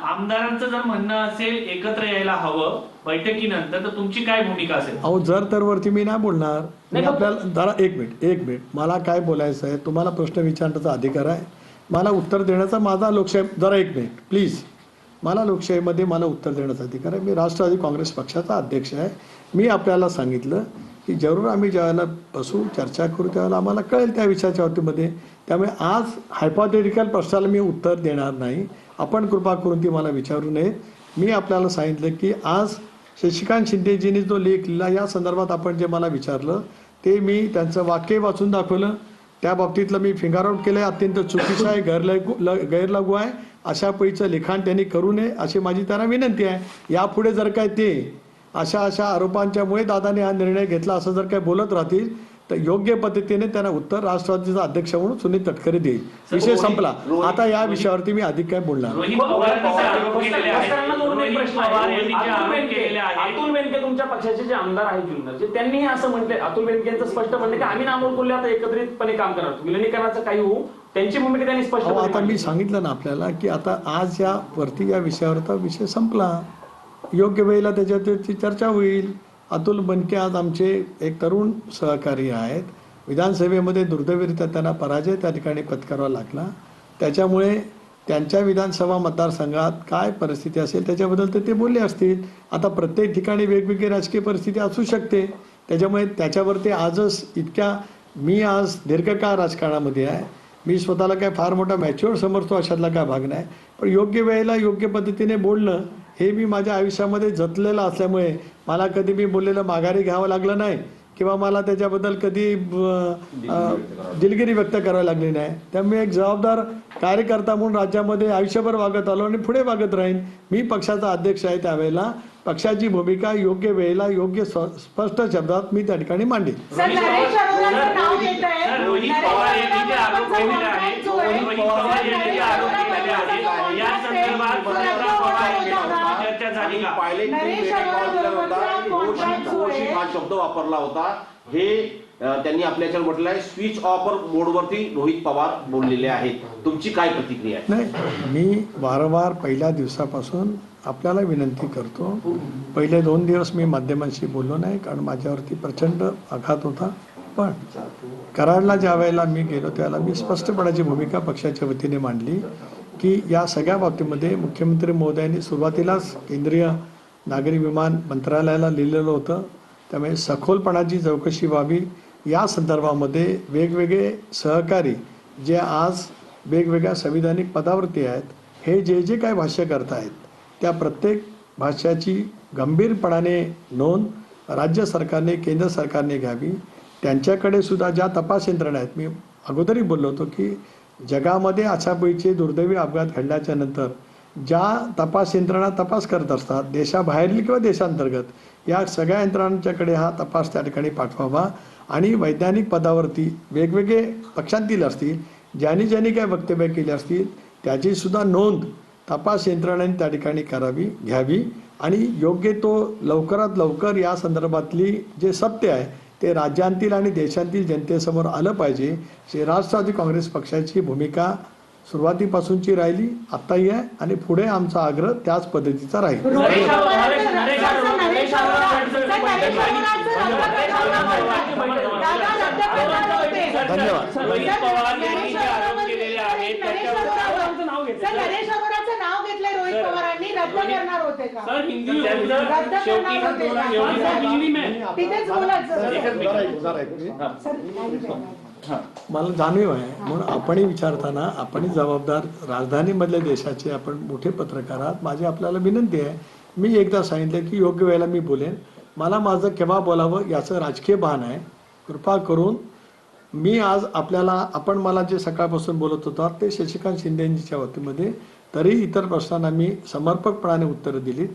आमदारांचं जर म्हणणं असेल एकत्र यायला हवं बैठकीनंतर, तर तुमची काय भूमिका असेल? अहो जर तर वरती मी नाही बोलणार. मी आपल्याला जरा एक मिनिट मला काय बोलायचं आहे, तुम्हाला प्रश्न विचारण्याचा अधिकार आहे, मला उत्तर देण्याचा माझा लोकशाही, जरा एक मिनिट प्लीज, मला लोकशाहीमध्ये मला उत्तर देण्याचा अधिकार आहे. मी राष्ट्रवादी काँग्रेस पक्षाचा अध्यक्ष आहे. मी आपल्याला सांगितलं की जरूर आम्ही ज्यावेळेला बसू चर्चा करू त्यावेळेला आम्हाला कळेल त्या विषयाच्या बाबतीमध्ये. त्यामुळे आज हायपोथेटिकल प्रश्नाला मी उत्तर देणार नाही. आपण कृपा करून ती मला विचारू नये. मी आपल्याला सांगितलं की आज शशिकांत शिंदेजींनी जो लेख लिहिला या संदर्भात आपण जे मला विचारलं ते मी त्यांचं वाक्य वाचून दाखवलं. त्या बाबतीतलं मी फिंगर आउट केलं आहे, अत्यंत चुकीचं आहे, गैरलागू आहे, अशा पैचं लिखाण त्यांनी करू नये अशी माझी त्यांना विनंती आहे. यापुढे जर काय ते अशा आरोपांच्यामुळे दादाने हा निर्णय घेतला असं जर काय बोलत राहतील तर योग्य पद्धतीने त्यांना उत्तर राष्ट्रवादीचा अध्यक्ष म्हणून सुनील तटकरे देईल. विषय संपला. आता या विषयावरती मी अधिक काय बोलणार. अतुल बेनके तुमच्या पक्षाचे जे आमदार आहेत जुन्नरचे, त्यांनी असं म्हटलं, अतुल बेनकेंचं स्पष्ट म्हणणं की आम्ही नामोल कोल्हे आता एकत्रितपणे काम करणार, विलिनीकरणाचं काही होऊ, त्यांची भूमिका त्यांनी स्पष्ट. आता मी सांगितलं ना आपल्याला की आता आज या वरती या विषयावरचा विषय संपला. योग्य वेळेला त्याच्यावरची चर्चा होईल. अतुल बेनके आज आमचे एक तरुण सहकारी आहेत. विधानसभेमध्ये दुर्दैवरित्या त्यांना पराजय त्या ठिकाणी पत्करावा लागला. त्याच्यामुळे त्यांच्या विधानसभा मतदारसंघात काय परिस्थिती असेल त्याच्याबद्दल तर ते बोलले असतील. आता प्रत्येक ठिकाणी वेगवेगळी राजकीय परिस्थिती असू शकते. त्याच्यामुळे त्याच्यावरती आजच मी आज दीर्घकाळ राजकारणामध्ये आहे. मी स्वतःला काय फार मोठा मॅच्युअर समजतो अशातला काय भाग नाही. पण योग्य वेळेला योग्य पद्धतीने बोलणं हे मी माझ्या आयुष्यामध्ये जतलेलं असल्यामुळे मला कधी मी बोललेलं माघारी घ्यावं लागलं नाही किंवा मला त्याच्याबद्दल कधी दिलगिरी व्यक्त करावी लागली नाही. त्यामुळे एक जबाबदार कार्यकर्ता म्हणून राज्यामध्ये आयुष्यभर वागत आलो आणि पुढे वागत राहीन. मी पक्षाचा अध्यक्ष आहे. त्यावेळेला पक्षाची भूमिका योग्य वेळेला योग्य स्पष्ट शब्दात मी त्या ठिकाणी मांडेल. हा शब्द वापरला होता. हे त्यांनी आपल्याच्यावर म्हटलं आहे स्विच ऑफर मोडवरती रोहित पवार बोललेले आहेत. तुमची काय प्रतिक्रिया आहे? नाही, मी वारंवार पहिल्या दिवसापासून आपल्याला विनंती करतो. पहिले 2 दिवस मी माध्यमांशी बोललो नाही कारण माझ्यावरती प्रचंड आघात होता. पण कराडला ज्या वेळेला मी गेलो त्यावेळेला मी स्पष्टपणाची भूमिका पक्षाच्या वतीने मांडली की या सगळ्या बाबतीमध्ये मुख्यमंत्री महोदयांनी सुरुवातीलाच केंद्रीय नागरी विमान मंत्रालयाला लिहिलेलं होतं. त्यामुळे सखोलपणाची चौकशी व्हावी. या संदर्भामध्ये वेगवेगळे सहकारी जे आज वेगवेगळ्या संविधानिक पदावरती आहेत हे जे काय भाष्य करत आहेत त्या प्रत्येक भाष्याची गंभीरपणाने नोंद राज्य सरकारने केंद्र सरकारने घ्यावी. त्यांच्याकडे सुद्धा ज्या तपास यंत्रणा आहेत, मी अगोदरही बोललो होतो की जगामध्ये अशापैकी दुर्दैवी अपघात घडल्याच्या नंतर ज्या तपास यंत्रणा तपास करत असतात देशाबाहेरील किंवा देशांतर्गत या सगळ्या यंत्रणांच्याकडे हा तपास त्या ठिकाणी पाठवावा आणि वैज्ञानिक पदावरती वेगवेगळे पक्षांतील असतील ज्यांनी काय वक्तव्य केले असतील त्याची सुद्धा नोंद तपास यंत्रणांनी त्या ठिकाणी घ्यावी आणि योग्य तो लवकरात लवकर या संदर्भातली जे सत्य आहे ते राज्यांतील आणि देशांतील जनतेसमोर आलं पाहिजे. राष्ट्रवादी काँग्रेस पक्षाची भूमिका सुरुवातीपासूनची राहिली, आत्ताही आहे आणि पुढे आमचा आग्रह त्याच पद्धतीचा राहील. धन्यवाद. मला जाणीव आहे म्हणून आपणही विचारताना आपणही जबाबदार राजधानीमधल्या देशाचे आपण मोठे पत्रकार आहात. माझी आपल्याला विनंती आहे, मी एकदा सांगितलं की योग्य वेळेला मी बोलेन. मला माझं केव्हा बोलावं याचं राजकीय भान आहे. कृपा करून मी आज आपण मला जे सकाळपासून बोलत होता ते शशिकांत शिंदेंच्या बाबतीमध्ये तरी इतर प्रश्नांना मी समर्पकपणाने उत्तरं दिलीत.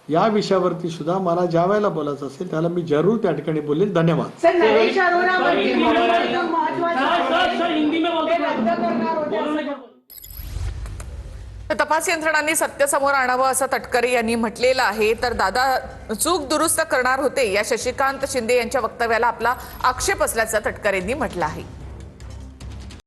या विषयावरती सुद्धा मला ज्या वेळेला बोलायचं असेल त्याला मी जरूर त्या ठिकाणी बोलेल. धन्यवाद. तपास यंत्रणांनी सत्य समोर आणावं असं तटकरे यांनी म्हटलेलं आहे. तर दादा चूक दुरुस्त करणार होते या शशिकांत शिंदे यांच्या वक्तव्याला आपला आक्षेप असल्याचं तटकरेंनी म्हटलं आहे.